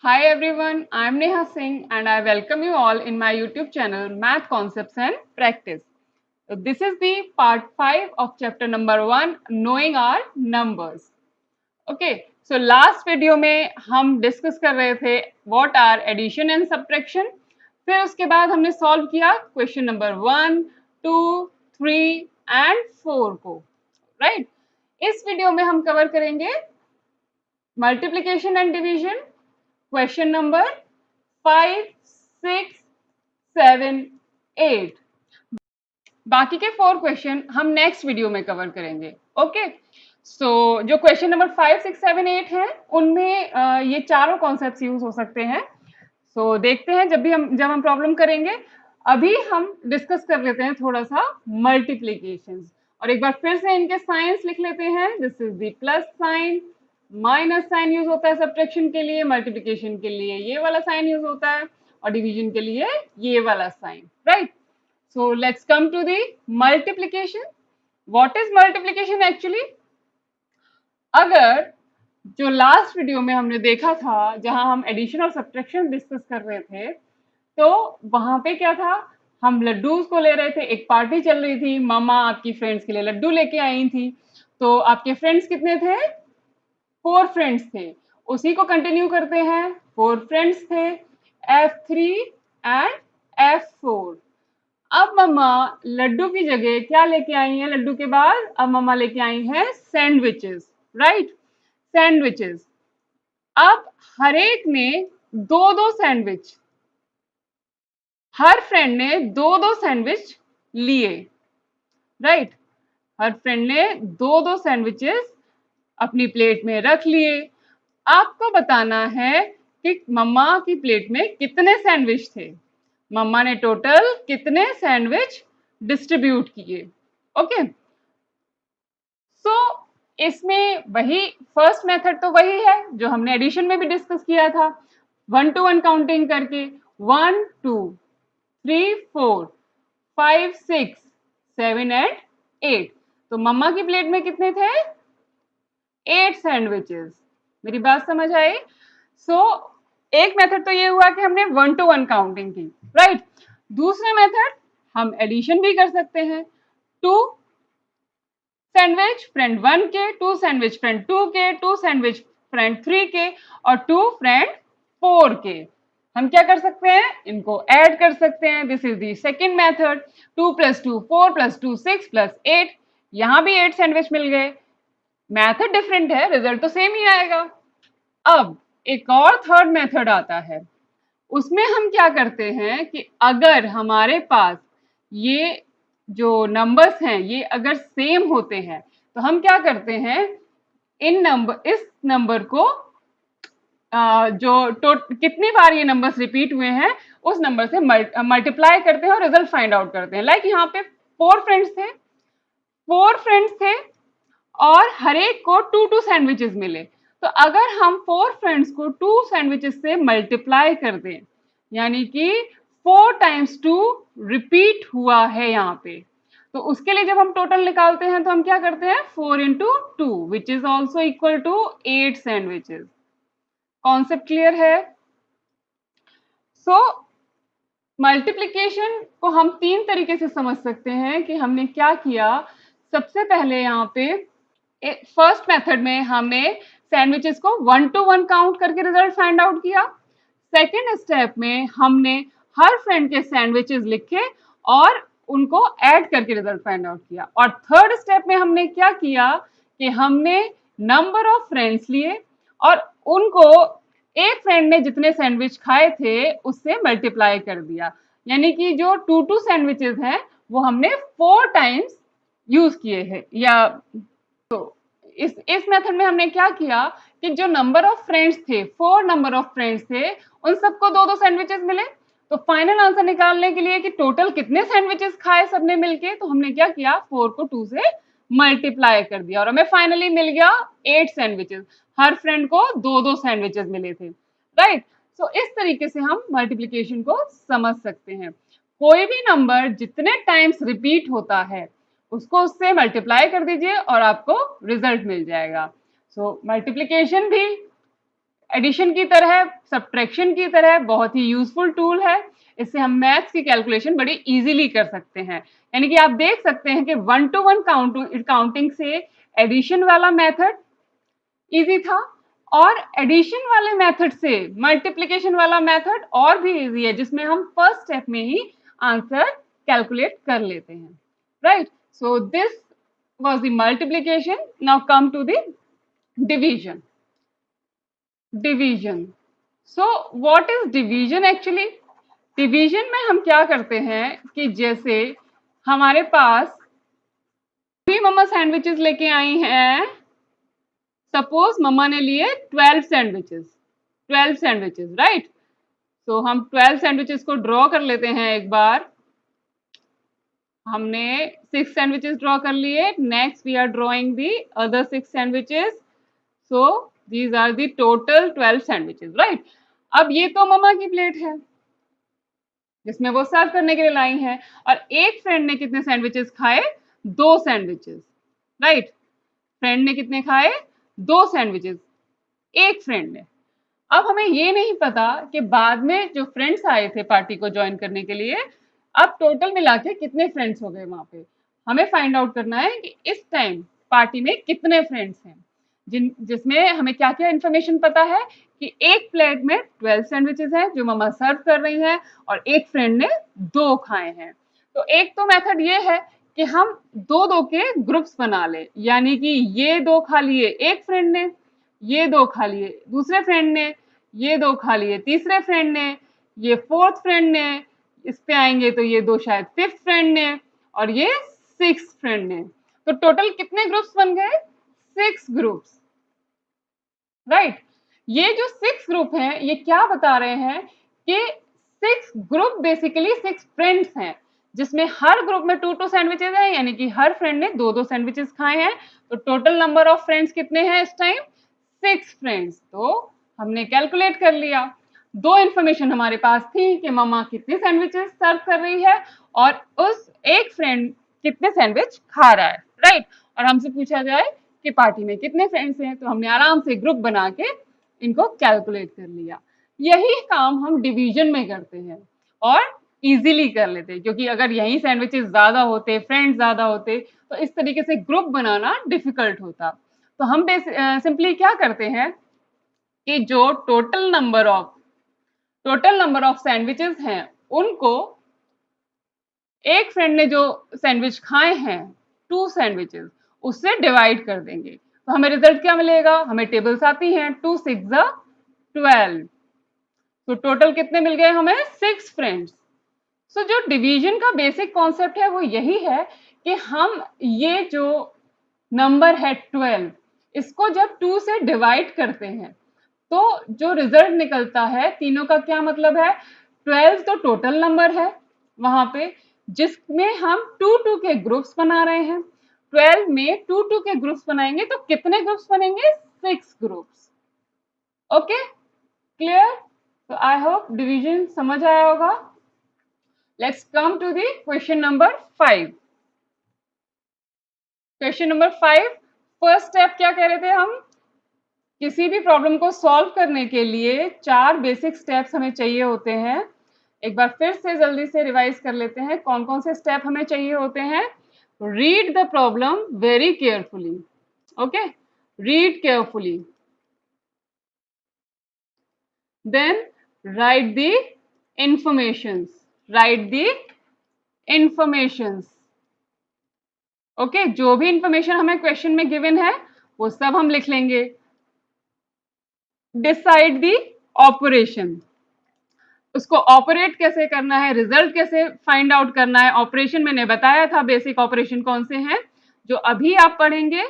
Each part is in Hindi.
Hi everyone, I am Neha Singh and I welcome you all in my YouTube channel Math Concepts and Practice. So this is the part 5 of chapter number 1 Knowing Our Numbers. Okay, so last video में हम डिस्कस कर रहे थे what are addition and subtraction. फिर उसके बाद हमने सॉल्व किया क्वेश्चन नंबर 1, 2, 3 एंड 4 को, राइट। इस वीडियो में हम कवर करेंगे multiplication and division, question number 5, 6, 7, 8। बाकी के 4 क्वेश्चन हम नेक्स्ट वीडियो में कवर करेंगे। ओके, सो जो क्वेश्चन नंबर 5, 6, 7, 8 है उनमें ये चारों कॉन्सेप्ट्स यूज हो सकते हैं। सो देखते हैं जब हम प्रॉब्लम करेंगे। अभी हम डिस्कस कर लेते हैं थोड़ा सा मल्टीप्लीकेशन, और एक बार फिर से इनके साइंस लिख लेते हैं। This is the plus sign, minus sign use होता है सब्ट्रैक्शन के लिए, मल्टीप्लिकेशन के लिए ये वाला साइन यूज होता है, और डिवीजन के लिए ये वाला sign, right. So let's come to the multiplication. What is multiplication actually? अगर जो लास्ट वीडियो में हमने देखा था जहां हम एडिशन और सब्ट्रैक्शन डिस्कस कर रहे थे, तो वहां पे क्या था, हम लड्डूज को ले रहे थे। एक पार्टी चल रही थी, मामा आपकी फ्रेंड्स के लिए लड्डू लेके आई थी। तो आपके फ्रेंड्स कितने थे? 4 फ्रेंड्स थे। उसी को कंटिन्यू करते हैं। 4 फ्रेंड्स थे, F3 एंड F4। अब मम्मा लड्डू की जगह क्या लेके आई हैं? लड्डू के बाद अब मम्मा लेके आई हैं सैंडविचेस, राइट, सैंडविचेस। अब हर एक ने दो दो सैंडविच, हर फ्रेंड ने दो दो सैंडविच लिए, राइट। हर फ्रेंड ने दो दो सैंडविचेस अपनी प्लेट में रख लिए। आपको बताना है कि मम्मा की प्लेट में कितने सैंडविच थे, मम्मा ने टोटल कितने सैंडविच डिस्ट्रीब्यूट किए। ओके, सो इसमें वही फर्स्ट मेथड तो वही है जो हमने एडिशन में भी डिस्कस किया था, 1 to 1 काउंटिंग करके। 1, 2, 3, 4, 5, 6, 7 एंड 8। तो मम्मा की प्लेट में कितने थे? 8 सैंडविचेस। मेरी बात समझ आई? सो एक मेथड तो ये हुआ कि हमने 1 to 1 काउंटिंग की, राइट। दूसरा मेथड हम एडिशन भी कर सकते हैं। 2 सैंडविच फ्रेंड 1 के, 2 सैंडविच फ्रेंड 2 के, 2 सैंडविच फ्रेंड 3 के, और 2 फ्रेंड 4 के। हम क्या कर सकते हैं? इनको ऐड कर सकते हैं। This is the second method. 2 + 2 4 + 2 6 + 8। यहां भी 8 सैंडविच मिल गए। मेथड डिफरेंट है, रिजल्ट तो सेम ही आएगा। अब एक और थर्ड मेथड आता है, उसमें हम क्या करते हैं कि अगर हमारे पास ये जो नंबर्स हैं ये अगर सेम होते हैं तो हम क्या करते हैं, इस नंबर को कितनी बार ये नंबर्स रिपीट हुए हैं उस नंबर से मल्टीप्लाई करते हैं और रिजल्ट फाइंड आउट करते हैं। लाइक यहाँ पे 4 फ्रेंड्स थे और हर एक को 2 सैंडविचेस मिले। तो अगर हम 4 फ्रेंड्स को 2 सैंडविचेस से मल्टीप्लाई कर दें, यानी कि 4 टाइम्स 2 रिपीट हुआ है यहाँ पे, तो उसके लिए जब हम टोटल निकालते हैं तो हम क्या करते हैं, 4 × 2 which is also equal to 8 sandwiches. Concept clear है? सो मल्टीप्लिकेशन को हम 3 तरीके से समझ सकते हैं कि हमने क्या किया। सबसे पहले यहाँ पे फर्स्ट मेथड में हमने सैंडविचेस को 1 to 1 काउंट करके रिजल्ट फाइंड आउट किया। सेकेंड स्टेप में हमने हर फ्रेंड के सैंडविचेस लिखे और उनको ऐड करके रिजल्ट फाइंड आउट किया। और थर्ड स्टेप में हमने क्या किया कि हमने नंबर ऑफ फ्रेंड्स लिए और उनको एक फ्रेंड ने जितने सैंडविच खाए थे उससे मल्टीप्लाई कर दिया, यानी कि जो 2 सैंडविचेस हैं वो हमने 4 टाइम्स यूज किए हैं। या इस मेथड में हमने क्या किया कि जो नंबर ऑफ फ्रेंड्स थे, 4 नंबर ऑफ फ्रेंड्स थे, उन सबको 2 सैंडविचेस मिले। तो फाइनल आंसर निकालने के लिए कि टोटल कितने सैंडविचेस खाए सबने मिलके, तो हमने क्या किया, 4 को 2 से मल्टीप्लाई कर दिया और हमें फाइनली मिल गया 8 सैंडविचेस। हर फ्रेंड को 2 सैंडविचेस मिले थे, राइट। सो इस तरीके से हम मल्टीप्लिकेशन को समझ सकते हैं। कोई भी नंबर जितने टाइम्स रिपीट होता है उसको उससे मल्टीप्लाई कर दीजिए और आपको रिजल्ट मिल जाएगा। सो मल्टीप्लिकेशन भी एडिशन की तरह, सब्ट्रैक्शन की तरह बहुत ही यूजफुल टूल है। इससे हम मैथ्स की कैलकुलेशन बड़ी इजीली कर सकते हैं। यानी कि आप देख सकते हैं कि 1 to 1 काउंटिंग से एडिशन वाला मेथड इजी था और एडिशन वाले मेथड से मल्टीप्लिकेशन वाला मेथड और भी इजी है, जिसमें हम फर्स्ट स्टेप में ही आंसर कैलकुलेट कर लेते हैं, right. So this was the multiplication. Now come to the division. Division, so what is division actually? Division में हम क्या करते हैं कि जैसे हमारे पास भी मम्मा सैंडविचेस लेके आई हैं, सपोज मम्मा ने लिए 12 सैंडविचेस, 12 सैंडविचेस, राइट। तो हम 12 सैंडविचेस को ड्रॉ कर लेते हैं। एक बार हमने 6 सैंडविचेस ड्रॉ कर लिए, next we are drawing the other 6 sandwiches, so these are the total 12 sandwiches, right. अब ये तो मम्मा की प्लेट है जिसमें वो सर्व करने के लिए लाई है, और एक फ्रेंड ने कितने सैंडविचेस खाए? 2 सैंडविचेस, राइट। फ्रेंड ने कितने खाए? 2 सैंडविचेस, एक फ्रेंड ने। अब हमें ये नहीं पता कि बाद में जो फ्रेंड्स आए थे पार्टी को ज्वाइन करने के लिए, अब टोटल मिला के कितने फ्रेंड्स हो गए वहां पे। हमें फाइंड आउट करना है कि इस टाइम पार्टी में कितने फ्रेंड्स हैं, जिसमें हमें क्या क्या इन्फॉर्मेशन पता है कि एक प्लेट में 12 सैंडविचेस हैं जो मम्मा सर्व कर रही हैं, और एक फ्रेंड ने 2 खाए हैं। तो एक तो मेथड ये है कि हम 2-2 के ग्रुप्स बना ले, यानी कि ये 2 खा लिए एक फ्रेंड ने, ये 2 खा लिए दूसरे फ्रेंड ने, ये 2 खा लिए तीसरे फ्रेंड ने, ये 4th फ्रेंड ने, इस पे आएंगे तो ये 2 शायद 5th फ्रेंड ने, और ये 6th फ्रेंड ने। तो टोटल कितने ग्रुप्स बन गए? 6 ग्रुप्स, राइट। ये जो 6 ग्रुप हैं ये क्या बता रहे हैं कि 6 ग्रुप बेसिकली 6 फ्रेंड्स हैं, जिसमें हर ग्रुप में 2-2 सैंडविचेस हैं, यानी कि हर फ्रेंड ने 2-2 सैंडविचेस खाए हैं। तो टोटल नंबर ऑफ फ्रेंड्स कितने हैं इस टाइम? 6 फ्रेंड्स। तो हमने कैलकुलेट कर लिया। 2 इन्फॉर्मेशन हमारे पास थी कि मम्मा कितने सैंडविचेस सर्व कर रही है और उस एक फ्रेंड कितने सैंडविच खा रहा है, राइट। और हमसे पूछा जाए कि पार्टी में कितने फ्रेंड्स हैं, तो हमने आराम से ग्रुप बना के इनको कैलकुलेट कर लिया। यही काम हम डिवीजन में करते हैं और इजीली कर लेते हैं, क्योंकि अगर यही सैंडविचेस ज्यादा होते, फ्रेंड्स ज्यादा होते, तो इस तरीके से ग्रुप बनाना डिफिकल्ट होता। तो हम सिंपली क्या करते हैं कि जो टोटल नंबर ऑफ सैंडविचेस हैं उनको एक फ्रेंड ने जो सैंडविच खाए हैं 2 सैंडविचेस, उससे डिवाइड कर देंगे। तो हमें रिजल्ट क्या मिलेगा? हमें टेबल्स आती हैं, 2 6 12, तो टोटल कितने मिल गए हमें? 6 फ्रेंड्स। सो जो डिवीजन का बेसिक कॉन्सेप्ट है वो यही है कि हम ये जो नंबर है 12, इसको जब 2 से डिवाइड करते हैं तो जो रिजल्ट निकलता है, तीनों का क्या मतलब है? 12 तो टोटल नंबर है वहां पे, जिसमें हम 2-2 के ग्रुप्स बना रहे हैं। 12 में 2-2 के ग्रुप्स बनाएंगे तो कितने ग्रुप्स बनेंगे? 6 ग्रुप्स। Okay, clear? तो आई होप डिवीजन समझ आया होगा। Let's come to the question number 5। Question number 5, first step क्या कह रहे थे हम? किसी भी प्रॉब्लम को सॉल्व करने के लिए 4 बेसिक स्टेप्स हमें चाहिए होते हैं। एक बार फिर से जल्दी से रिवाइज कर लेते हैं कौन कौन से स्टेप हमें चाहिए होते हैं। Read the problem very carefully, okay, read carefully, then write the informations, write the informations, okay. जो भी इंफॉर्मेशन हमें क्वेश्चन में गिवन है वो सब हम लिख लेंगे। डिसाइड द ऑपरेशन, उसको ऑपरेट कैसे करना है, रिजल्ट कैसे फाइंड आउट करना है। ऑपरेशन मैंने बताया था, बेसिक ऑपरेशन कौन से हैं जो अभी आप पढ़ेंगे,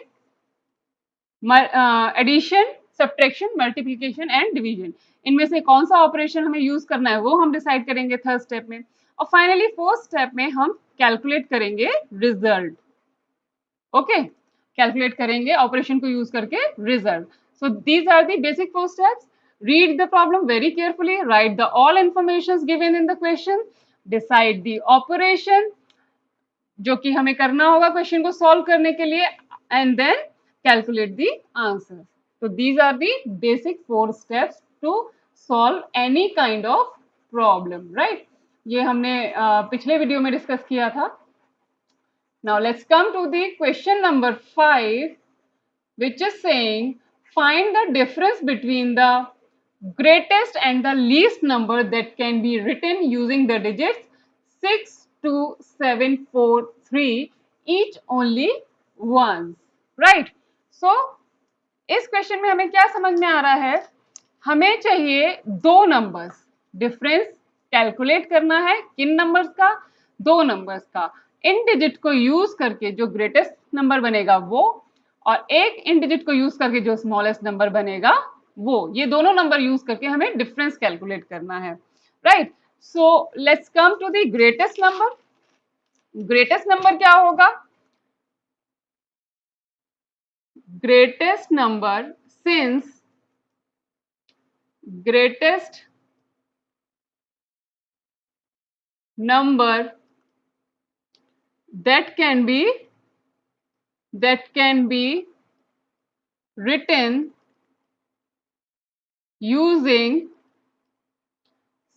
addition, subtraction, multiplication and division. इनमें से कौन सा ऑपरेशन हमें यूज करना है वो हम डिसाइड करेंगे थर्ड स्टेप में। और फाइनली फोर्थ स्टेप में हम कैलकुलेट करेंगे रिजल्ट, ओके, कैलकुलेट करेंगे ऑपरेशन को यूज करके result. So these are the basic 4 steps. Read the problem very carefully, write the all informations given in the question, decide the operation जो कि हमें करना होगा क्वेश्चन को सॉल्व करने के लिए, and then calculate the answer. So these are the basic 4 steps to solve any kind of problem, right? ये हमने पिछले वीडियो में डिस्कस किया था. Now let's come to the question number 5, which is saying find the difference between the greatest and the least number that can be written using the digits 6, 2, 7, 4, 3, each only once, right? So इस क्वेश्चन में हमें क्या समझ में आ रहा है, हमें चाहिए दो नंबर्स, डिफरेंस कैलकुलेट करना है किन नंबर्स का, दो नंबर्स का. इन डिजिट को यूज करके जो ग्रेटेस्ट नंबर बनेगा वो, और एक इन डिजिट को यूज करके जो स्मॉलेस्ट नंबर बनेगा वो, ये दोनों नंबर यूज करके हमें डिफरेंस कैलकुलेट करना है, right? So let's come to the greatest number. Greatest number क्या होगा? Greatest number, since greatest number that can be written using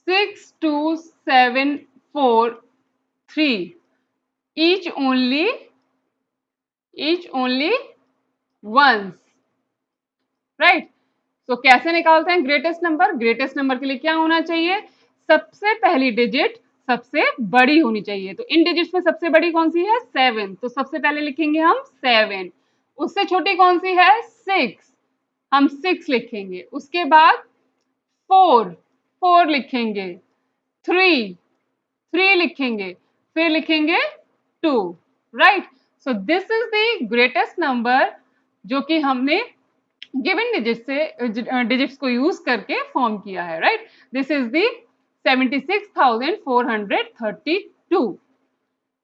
6, 2, 7, 4, 3, each only once, right? So कैसे निकालते हैं ग्रेटेस्ट नंबर? ग्रेटेस्ट नंबर के लिए क्या होना चाहिए? सबसे पहली डिजिट सबसे बड़ी होनी चाहिए. तो इन डिजिट्स में सबसे बड़ी कौन सी है? 7. तो सबसे पहले लिखेंगे हम 7. उससे छोटी कौन सी है? 6. हम 6 लिखेंगे. उसके बाद 4 लिखेंगे. 3 लिखेंगे. फिर लिखेंगे 2, right? So this is the greatest number जो कि हमने गिवन डिजिट्स को यूज करके फॉर्म किया है, right? This is the 76,432.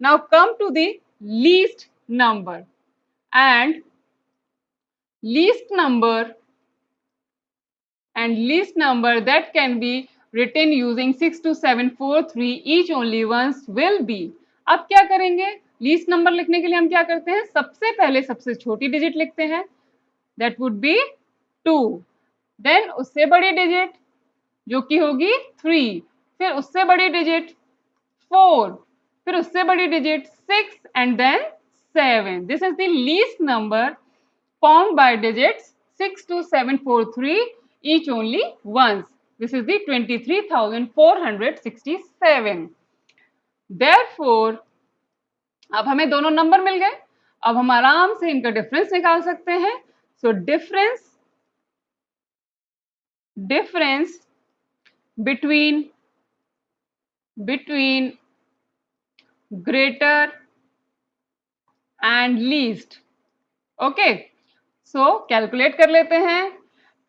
Now come to the least number, and least number that can be written using 6, 2, 7, 4, 3 each only once will be. अब क्या करेंगे? लीस्ट नंबर लिखने के लिए हम क्या करते हैं? सबसे पहले सबसे छोटी डिजिट लिखते हैं, that would be 2. देन उससे बड़ी डिजिट जो कि होगी 3, फिर उससे बड़ी डिजिट 4, फिर उससे बड़ी digit 6 and then 7. This is the least number formed by digits 6, 2, 7, 4, 3 each only once. This is the 23,467. Therefore, अब हमें दोनों नंबर मिल गए. अब हम आराम से इनका डिफरेंस निकाल सकते हैं. So difference between greater and least. Okay, so calculate कर लेते हैं.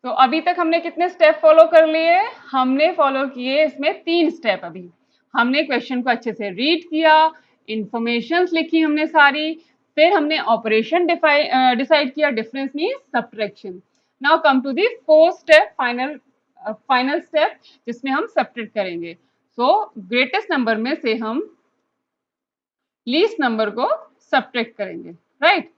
तो अभी तक हमने कितने स्टेप फॉलो कर लिए? हमने फॉलो किए इसमें 3 स्टेप. अभी हमने क्वेश्चन को अच्छे से रीड किया, इंफॉर्मेशंस लिखी हमने सारी, फिर हमने ऑपरेशन डिसाइड किया, difference means subtraction. Now come to the fourth step, final step, जिसमें हम सब्ट्रैक्ट करेंगे. सो ग्रेटेस्ट नंबर में से हम लीस्ट नंबर को सब्ट्रैक्ट करेंगे, राइट?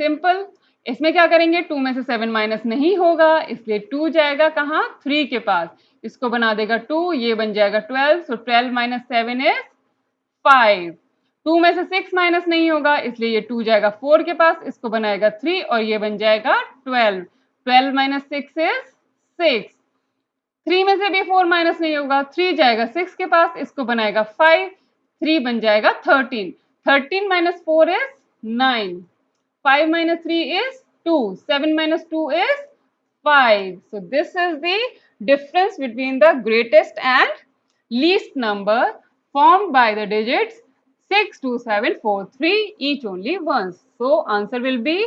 सिंपल. इसमें क्या करेंगे? 2 में से 7 माइनस नहीं होगा, इसलिए 2 जाएगा कहाँ? 3 के पास. इसको बना देगा 2, ये बन जाएगा 12. सो 12 माइनस 7 इज 5. 2 में से 6 माइनस नहीं होगा, इसलिए ये 2 जाएगा 4 के पास, इसको बनाएगा 3 और ये बन जाएगा 12. 12 माइनस 6 इज 6. 3 में से भी 4 माइनस नहीं होगा, 3 जाएगा 6 के पास, इसको बनाएगा 5. 3 बन जाएगा 13. 13 minus 4 is 9. 5 minus 3 is 2. 7 minus 2 is 5. So this is the difference between the greatest and least number formed by the digits 6, 2, 7, 4, 3 each only once. So answer will be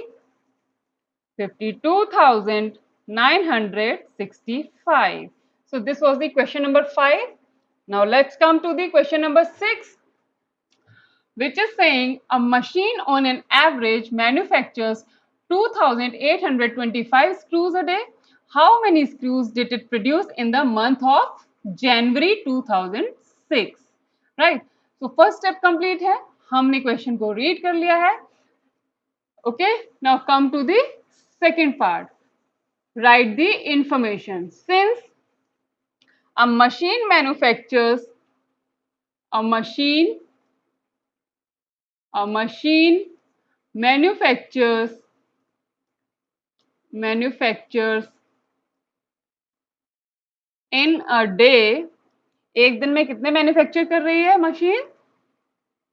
52,965. So this was the question number 5. Now let's come to the question number 6, which is saying a machine on an average manufactures 2,825 screws a day. How many screws did it produce in the month of January 2006? Right? So first step complete है. हमने क्वेश्चन को रीड कर लिया है. Okay, now come to the second part. Write the information. Since a machine manufactures a machine manufactures in a day, एक दिन में कितने मैन्युफैक्चर कर रही है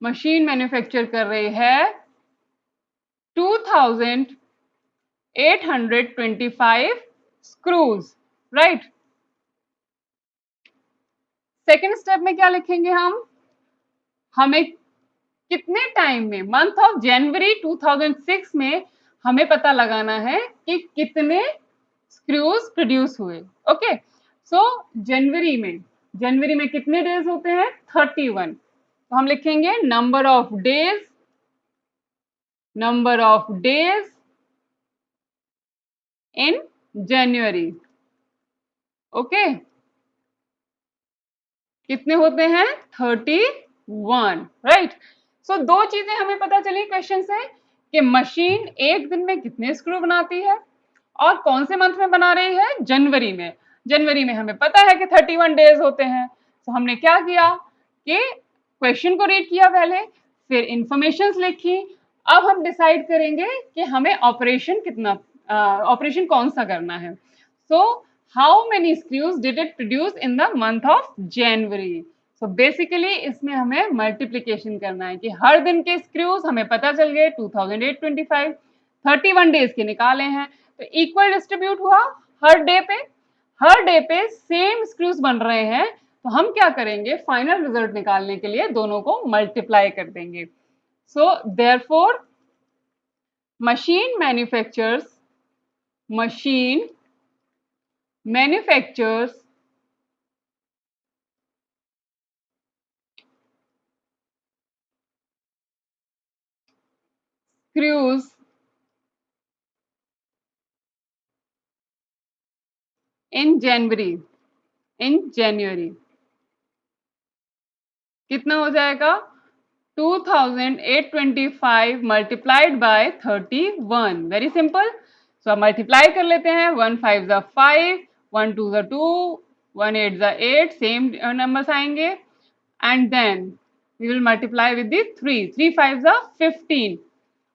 मशीन मैन्युफैक्चर कर रही है 2825 स्क्रूज, राइट। सेकेंड स्टेप में क्या लिखेंगे हमें कितने टाइम में, मंथ ऑफ जनवरी 2006 में हमें पता लगाना है कि कितने स्क्रूज प्रोड्यूस हुए। ओके, सो जनवरी में कितने डेज होते हैं 31, तो हम लिखेंगे number of days in January. Okay, कितने होते हैं 31, राइट। सो दो चीजें हमें पता चली क्वेश्चन से कि मशीन एक दिन में कितने स्क्रू बनाती है और कौन से मंथ में बना रही है जनवरी में हमें पता है कि 31 डेज होते हैं। तो हमने क्या किया कि क्वेश्चन को रीड किया पहले, फिर इंफॉर्मेशन लिखी। अब हम डिसाइड करेंगे कि हमें ऑपरेशन कौन सा करना है। So how many screws did it produce in the month of January. So basically इसमें हमें मल्टीप्लीकेशन करना है कि हर दिन के स्क्रूज हमें पता चल गए 2825, 31 डेज के निकाले हैं, तो इक्वल डिस्ट्रीब्यूट हुआ हर डे पे सेम स्क्रूज बन रहे हैं, तो हम क्या करेंगे फाइनल रिजल्ट निकालने के लिए दोनों को मल्टीप्लाई कर देंगे। So therefore machine manufactures screws in January कितना हो जाएगा 2825 multiplied by 31, very simple. So अब मल्टीप्लाई कर लेते हैं, 1 5 ज़ा 5, 1 2 ज़ा 2, 1 8 ज़ा 8, सेम नंबर्स आएंगे, and then we will multiply with the 3, 3 5 are 15,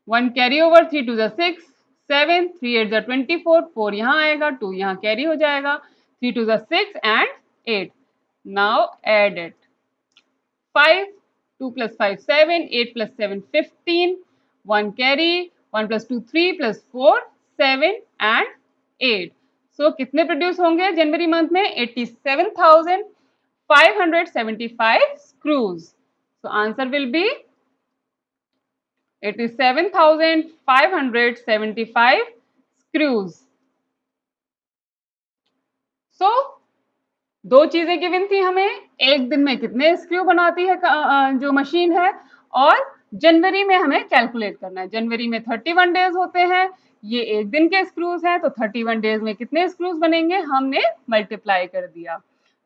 1 carry over, 3 2 are 6, 7, 3 8 are 24, 4 यहाँ आएगा, 2 यहाँ कैरी हो जाएगा, 3 2 are 6 and 8. Now add it, 5, 2 plus 5 7, 8 plus 7 15, 1 carry, 1 plus 2 3 plus 4 7 and 8. So कितने प्रोड्यूस होंगे जनवरी मंथ में 87,575 screws. So answer will be 87,575 screws. So दो चीजें गिवन थी हमें, एक दिन में कितने स्क्रू बनाती है जो मशीन है, और जनवरी में हमें कैलकुलेट करना है। जनवरी में 31 डेज होते हैं, ये एक दिन के स्क्रूज हैं, तो 31 डेज में कितने स्क्रूज बनेंगे हमने मल्टीप्लाई कर दिया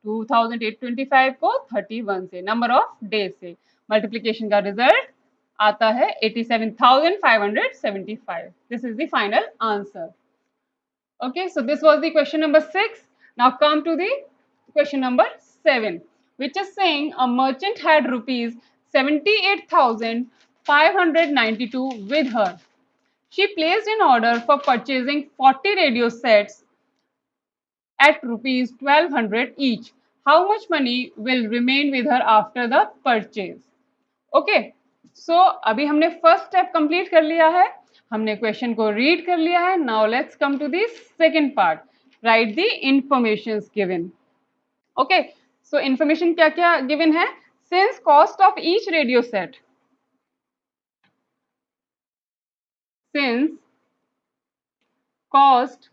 2825 को 31 से, नंबर ऑफ डेज से, मल्टीप्लीकेशन का रिजल्ट आता है 87,575. This is the final answer. Okay, so this was the question number 6. Now come to the question number 7, which is saying a merchant had rupees 78,592 with her. She placed an order for purchasing 40 radio sets at rupees 1200 each. How much money will remain with her after the purchase? Okay, so अभी हमने फर्स्ट स्टेप कंप्लीट कर लिया है, हमने क्वेश्चन को रीड कर लिया है। Now let's come to the second part, write the informations given. Okay, so information क्या क्या गिवन है, since cost of each radio set, since cost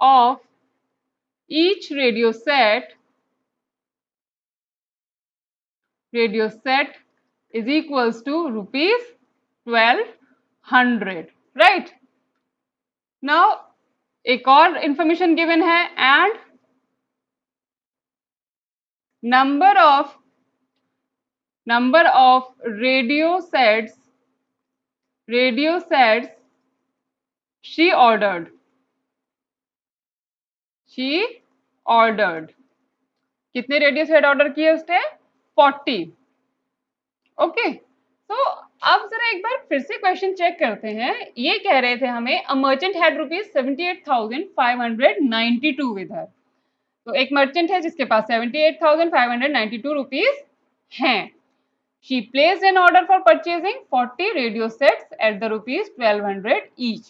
of each radio set is equals to rupees 1200, right? Now एक और इंफॉर्मेशन गिवन है, and number of radio sets radio sets she ordered, she ordered, कितने रेडियो सेट ऑर्डर किए उसने? 40। ओके, तो अब जरा एक बार फिर से क्वेश्चन चेक करते हैं। ये कह रहे थे हमें a merchant had rupees 78,592 with her. तो एक मर्चेंट है जिसके पास 78,592 रुपीज हैं। She placed an order for purchasing 40 radio sets at the rupees 1200 each.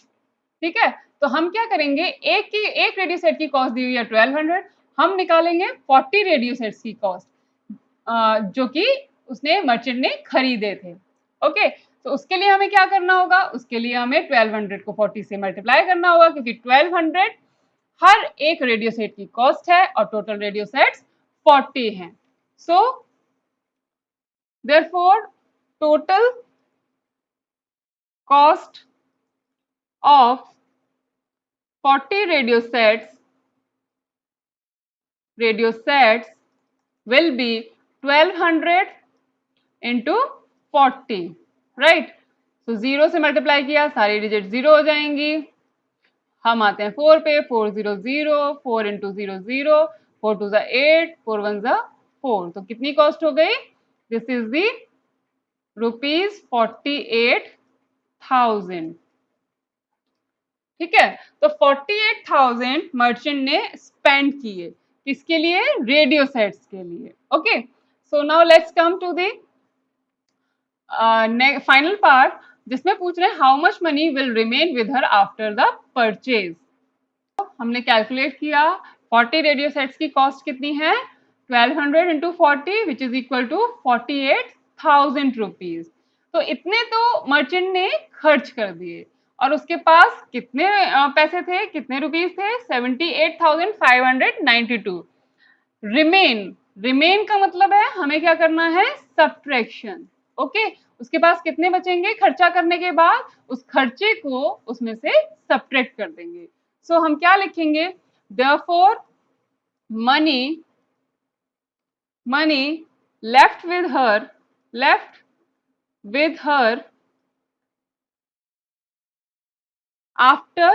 ठीक है, तो हम क्या करेंगे, एक रेडियो सेट की कॉस्ट दी हुई है 1200, हम निकालेंगे 40 रेडियो सेट्स की कॉस्ट जो कि उसने मर्चेंट ने खरीदे थे। ओके, तो उसके लिए हमें क्या करना होगा, उसके लिए हमें 1200 को 40 से मल्टीप्लाई करना होगा, क्योंकि 1200 हर एक रेडियो सेट की कॉस्ट है और टोटल रेडियो सेट्स 40 हैं। So therefore total cost of 40 radio sets will be 1200 into 40, right. तो 0 से मल्टीप्लाई किया, सारी डिजिट 0 हो जाएंगी। हम आते हैं 4 पे, 400, 4 इंटू 00, 4 टू ज़ा 8, 4 वन ज़ा 4। तो कितनी कॉस्ट हो गई? This is the ₹48,000। ठीक है, तो 48,000 मर्चेंट ने स्पेंड किए, किसके लिए? रेडियो सेट्स के लिए। Okay, so now let's come to the final part, जिसमें पूछ रहे हैं how much money will remain with her after the purchase. हमने कैलकुलेट किया 40 रेडियो सेट्स की कॉस्ट कितनी है, 1200 into 40 which is equal to 48,000 rupees. तो इतने तो मर्चेंट ने खर्च कर दिए, और उसके पास कितने पैसे थे, कितने रुपीज थे? 78,592। रिमेन का मतलब है हमें क्या करना है, सब्ट्रैक्शन। ओके, उसके पास कितने बचेंगे खर्चा करने के बाद, उस खर्चे को उसमें से सब्ट्रैक्ट कर देंगे। सो हम क्या लिखेंगे, therefore money left with her after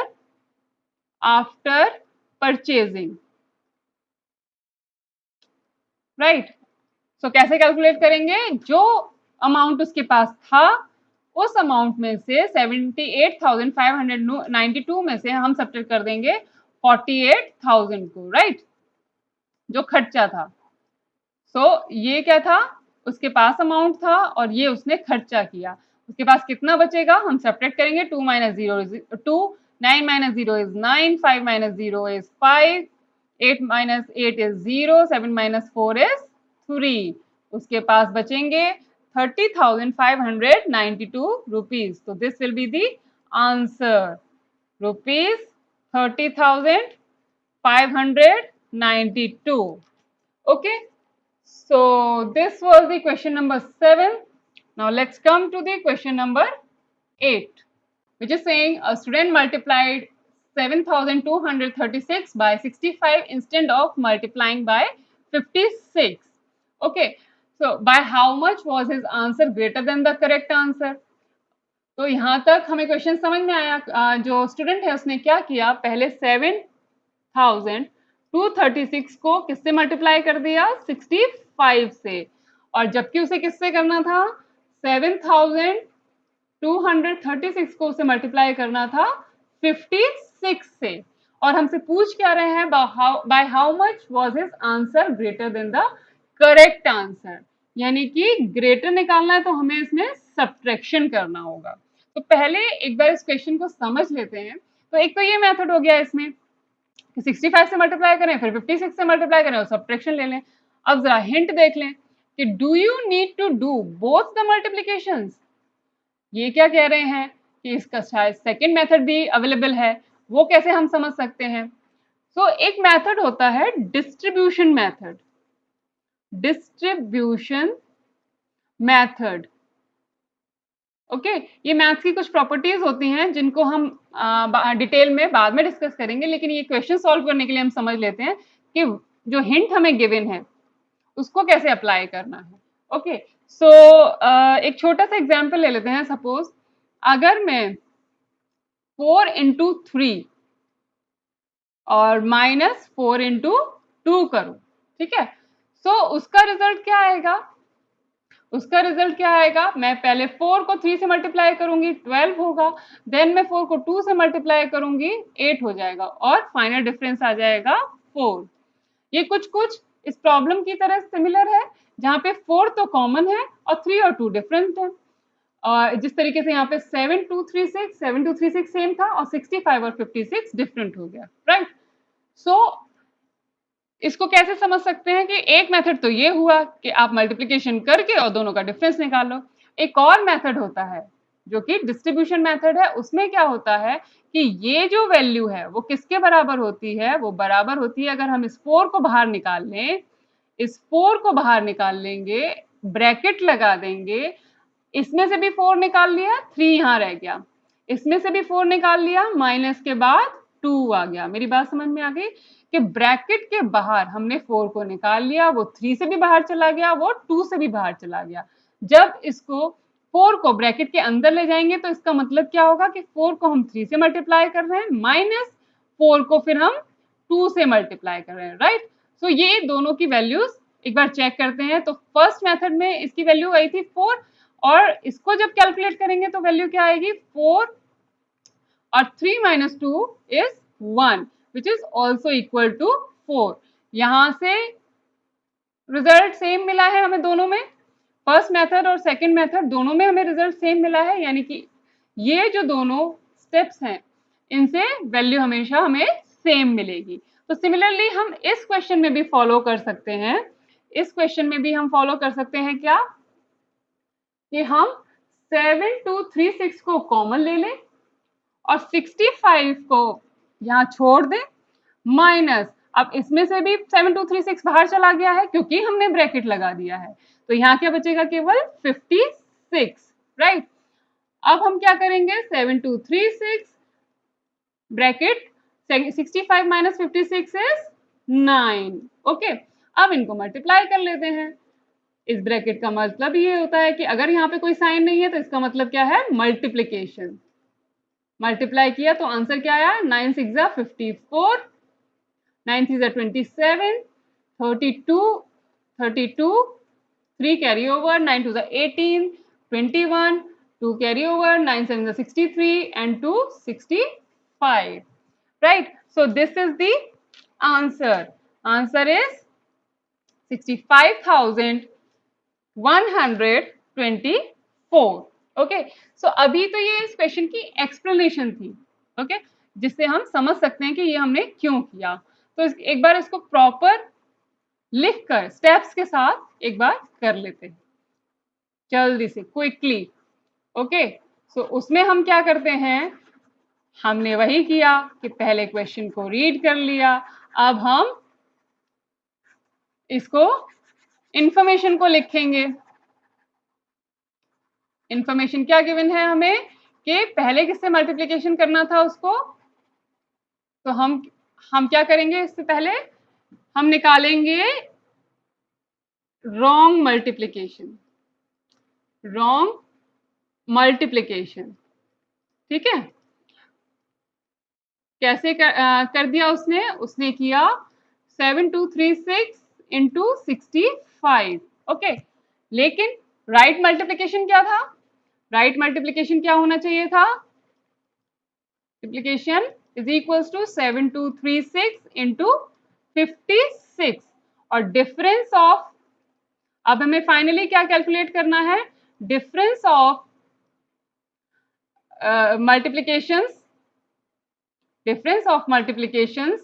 purchasing, right. So कैसे कैलकुलेट करेंगे, जो अमाउंट उसके पास था उस अमाउंट में से 78,592 में से हम सब्ट्रैक्ट कर देंगे 48,000 को, राइट, जो खर्चा था। सो ये क्या था, उसके पास अमाउंट था और ये उसने खर्चा किया। उसके पास कितना बचेगा, हम सब्ट्रैक्ट करेंगे 2 minus 0 is 2, 9 minus 0 is 9, 5 minus 0 is 5, 8 minus 8 is 0, 7 minus 4 is 3। उसके पास बचेंगे 30,592 रुपीज। तो this will be the answer, rupees 30,592। Okay, so this was the question number 7. Now let's come to the question number 8, which is saying a student multiplied 7,236 by 65 instead of multiplying by 56. Okay, so by how much was his answer greater than the correct answer? तो यहाँ तक हमें क्वेश्चन समझ में आया। जो स्टूडेंट है उसने क्या किया, पहले 7,236 को किससे मल्टीप्लाई कर दिया, 65 से, और जबकि उसे किससे करना था, 7,236 को उसे मल्टीप्लाई करना था 56 से। और हमसे पूछ क्या रहे हैं, by how much was his answer greater than the correct answer, यानी कि ग्रेटर निकालना है तो हमें इसमें सब्ट्रैक्शन करना होगा। तो पहले एक बार इस क्वेश्चन को समझ लेते हैं। तो एक तो ये मेथड हो गया इसमें कि 65 से मल्टीप्लाई करें, फिर 56 से मल्टीप्लाई करें और सब्ट्रैक्शन ले लें। अब जरा हिंट देख लें कि do you need to do both the multiplications. ये क्या कह रहे हैं कि इसका शायद सेकंड मेथड भी अवेलेबल है, वो कैसे हम समझ सकते हैं। तो एक मेथड होता है distribution method, distribution method. Okay, ये मैथ्स की कुछ प्रॉपर्टीज होती हैं जिनको हम डिटेल में बाद में डिस्कस करेंगे, लेकिन ये क्वेश्चन सॉल्व करने के लिए हम समझ लेते हैं कि जो हिंट हमें गिवन है उसको कैसे अप्लाई करना है। ओके, सो एक छोटा सा एग्जांपल ले लेते हैं। सपोज अगर मैं 4 इंटू 3 और माइनस 4 इंटू 2 करूं, ठीक है, तो उसका रिजल्ट क्या आएगा? उसका रिजल्ट क्या आएगा? मैं पहले 4 को 3 से मल्टीप्लाई करूंगी 12 होगा, देन मैं 4 को 2 से मल्टीप्लाई करूंगी 8 हो जाएगा और फाइनल डिफरेंस आ जाएगा 4। ये कुछ कुछ इस प्रॉब्लम की तरह सिमिलर है, जहां पे 4 तो कॉमन है और 3 और 2 डिफरेंट है। और जिस तरीके से यहाँ पे 7236 सेम था और 65 और 56 डिफरेंट हो गया, राइट। सो इसको कैसे समझ सकते हैं कि एक मेथड तो ये हुआ कि आप मल्टीप्लिकेशन करके और दोनों का डिफरेंस निकालो। एक और मेथड होता है जो कि डिस्ट्रीब्यूशन मेथड है, उसमें क्या होता है कि ये जो वैल्यू है वो किसके बराबर होती है? वो बराबर होती है, अगर हम इस 4 को बाहर निकाल लें, इस 4 को बाहर निकाल लेंगे, ब्रैकेट लगा देंगे, इसमें से भी 4 निकाल लिया, 3 यहाँ रह गया, इसमें से भी 4 निकाल लिया, माइनस के बाद 2 आ गया। मेरी बात समझ में आ गई कि ब्रैकेट के बाहर हमने 4 को निकाल लिया, वो 3 से भी बाहर चला गया, वो 2 से भी बाहर चला गया। जब इसको 4 को ब्रैकेट के अंदर ले जाएंगे तो इसका मतलब क्या होगा कि 4 को हम 3 से मल्टीप्लाई कर रहे हैं, माइनस 4 को फिर हम 2 से मल्टीप्लाई कर रहे हैं, राइट। सो ये दोनों की वैल्यूज एक बार चेक करते हैं। तो फर्स्ट मेथड में इसकी वैल्यू आई थी 4 और इसको जब कैलकुलेट करेंगे तो वैल्यू क्या आएगी? 4 और 3 minus 2 is 1 which is also equal to 4। यहां से रिजल्ट सेम मिला है हमें दोनों में, फर्स्ट मेथड और सेकंड मेथड दोनों में हमें रिजल्ट सेम मिला है, यानी कि ये जो दोनों स्टेप्स हैं इनसे वैल्यू हमेशा हमें सेम मिलेगी। तो सिमिलरली हम इस क्वेश्चन में भी फॉलो कर सकते हैं, इस क्वेश्चन में भी हम फॉलो कर सकते हैं क्या कि हम 7236 को कॉमन ले लें और 65 को यहाँ छोड़ दें, माइनस अब इसमें से भी 7236 बाहर चला गया है क्योंकि हमने ब्रैकेट लगा दिया है, तो यहाँ क्या बचेगा? केवल 56, राइट। अब हम क्या करेंगे? 7236 ब्रैकेट 65 माइनस 56 इज 9, ओके। अब इनको मल्टीप्लाई कर लेते हैं। इस ब्रैकेट का मतलब ये होता है कि अगर यहाँ पे कोई साइन नहीं है तो इसका मतलब क्या है? मल्टीप्लिकेशन। मल्टीप्लाई किया तो आंसर क्या आया? 9 6 जा 54, 9 3 जा 27, 32, 32, 3 कैरी ओवर, 9 2 जा 18, 21, 2 कैरी ओवर, 9 7 जा 63 and 2 65, right? So this is the answer. Answer is 65,124. Okay, सो अभी तो ये इस क्वेश्चन की एक्सप्लेनेशन थी, ओके, जिससे हम समझ सकते हैं कि ये हमने क्यों किया। तो एक बार इसको प्रॉपर लिखकर स्टेप्स के साथ एक बार कर लेते हैं जल्दी से, क्विकली, ओके। सो उसमें हम क्या करते हैं? हमने वही किया कि पहले क्वेश्चन को रीड कर लिया, अब हम इसको इंफॉर्मेशन को लिखेंगे। इंफॉर्मेशन क्या गिवन है हमें कि पहले किससे मल्टीप्लिकेशन करना था उसको, तो हम क्या करेंगे? इससे पहले हम निकालेंगे रॉन्ग मल्टीप्लिकेशन, रॉन्ग मल्टीप्लिकेशन, ठीक है। कैसे कर दिया उसने? उसने किया 7236 इंटू 65, ओके। लेकिन राइट मल्टीप्लिकेशन क्या था? राइट मल्टीप्लिकेशन क्या होना चाहिए था? Multiplication is equals to 7236 into 56 और डिफरेंस ऑफ, अब हमें फाइनली क्या कैलकुलेट करना है? Difference of multiplications, difference of multiplications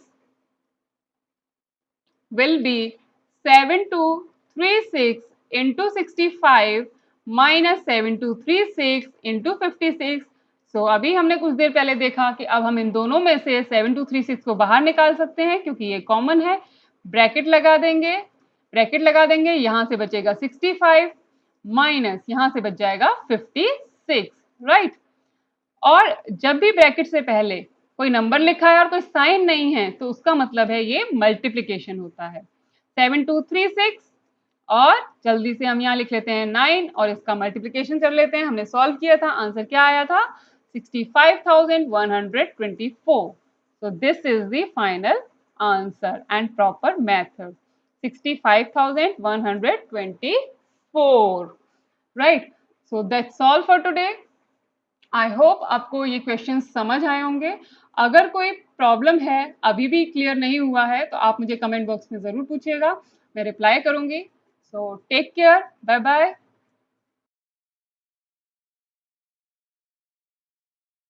will be 7236 into 65 minus 7236 into 56। सो अभी हमने कुछ देर पहले देखा कि अब हम इन दोनों में से 7236 को बाहर निकाल सकते हैं क्योंकि ये कॉमन है। ब्रैकेट लगा देंगे, ब्रैकेट लगा देंगे, यहां से बचेगा 65 माइनस यहां से बच जाएगा 56, राइट। और जब भी ब्रैकेट से पहले कोई नंबर लिखा है और कोई साइन नहीं है तो उसका मतलब है ये मल्टीप्लिकेशन होता है। 7236 और जल्दी से हम यहाँ लिख लेते हैं 9 और इसका मल्टीप्लिकेशन कर लेते हैं। हमने सॉल्व किया था, आंसर क्या आया था 65,124। So this is the final answer and proper method 65,124, right? So that's all for today. I hope आपको ये क्वेश्चन समझ आए होंगे। अगर कोई प्रॉब्लम है, अभी भी क्लियर नहीं हुआ है, तो आप मुझे कमेंट बॉक्स में ज़रूर पूछिएगा, मैं रिप्लाई करूंगी। So take care, bye bye.